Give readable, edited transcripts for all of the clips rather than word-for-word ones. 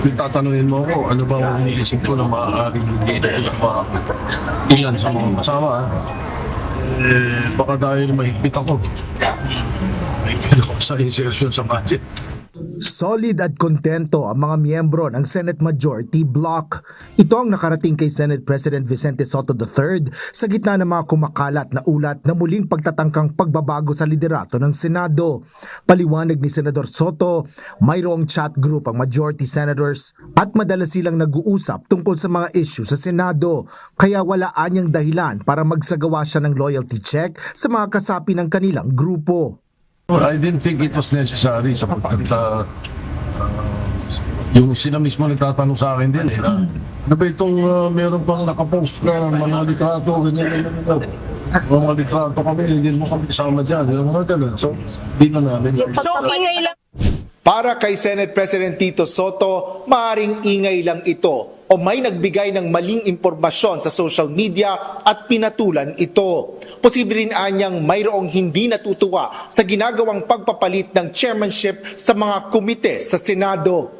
Kung tatanungin mo ako, ano ba ang iniisip ko na maaaring hindi na pa ilan sa mga kasama, baka dahil mahigpit ako. Mahigpit ako sa insertion sa budget. Solid at kontento ang mga miyembro ng Senate Majority Bloc. Ito ang nakarating kay Senate President Vicente Sotto III sa gitna ng mga kumakalat na ulat na muling pagtatangkang pagbabago sa liderato ng Senado. Paliwanag ni Senador Sotto, mayroong chat group ang majority senators at madalas silang nag-uusap tungkol sa mga issue sa Senado. Kaya wala anyang dahilan para magsagawa siya ng loyalty check sa mga kasapi ng kanilang grupo. I didn't think it was necessary sapagkat yung sila mismo nagtatanong sa akin din ano ba itong meron pang nakapost na mga litrato, ganyan. Mga litrato kami, hindi mo kami kasama dyan, mga ganun. So, di na namin. So, ingay lang. Para kay Senate President Tito Sotto, maaring ingay lang ito o may nagbigay ng maling impormasyon sa social media at pinatulan ito. Posible rin anyang mayroong hindi natutuwa sa ginagawang pagpapalit ng chairmanship sa mga komite sa Senado.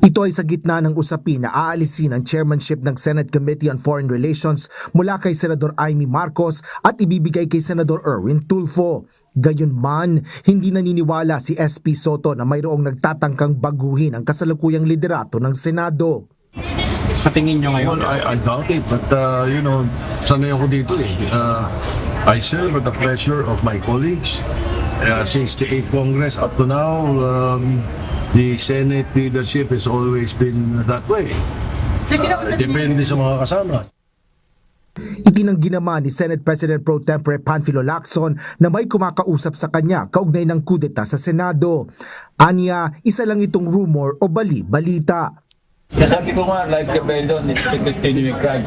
Ito ay sa gitna ng usapin na aalisin ang chairmanship ng Senate Committee on Foreign Relations mula kay Senador Amy Marcos at ibibigay kay Senador Erwin Tulfo. Gayunman, hindi naniniwala si SP Sotto na mayroong nagtatangkang baguhin ang kasalukuyang liderato ng Senado. Sa tingin nyo ngayon? I doubt it, but sanay ako dito I serve at the pleasure of my colleagues. Since the 8th Congress up to now, the Senate leadership has always been that way. Depende sa mga kasama. Itinanggi naman ni Senate President Pro Tempore Panfilo Lacson na may kumakausap sa kanya kaugnay ng kudeta sa Senado. Anya, isa lang itong rumor o bali-balita. Sabi ko nga, like the Belon, it's a continuing crime.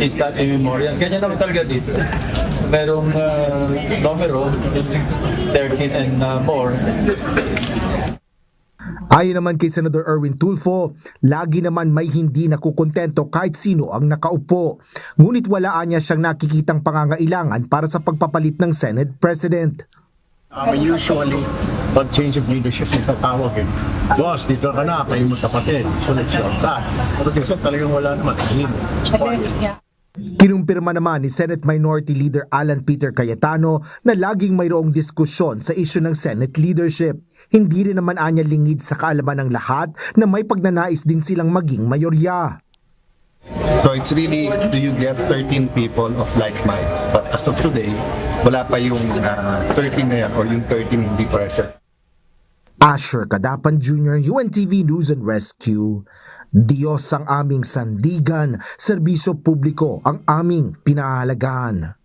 It's not immemorial. Ganyan naman talaga dito. Merong numero, 13 and more. Ayon naman kay Senador Erwin Tulfo, lagi naman may hindi nakukontento kahit sino ang nakaupo. Ngunit walaan niya siyang nakikitang pangangailangan para sa pagpapalit ng Senate President. Usually, pag change of leadership yung tatawagin, boss, dito ka na, kayo magkapatid. So let's go back. Pero kasi talagang wala naman. Kinumpirma naman ni Senate Minority Leader Alan Peter Cayetano na laging mayroong diskusyon sa isyu ng Senate leadership. Hindi rin naman anya lingid sa kaalaman ng lahat na may pagnanais din silang maging mayorya. So it's really, do you get 13 people of like minds? But as of today, wala pa yung 13 na yan or yung 13 hindi present. Asher Cadapan Jr., UNTV News and Rescue. Diyos ang aming sandigan, serbisyo publiko ang aming pinahahalagahan.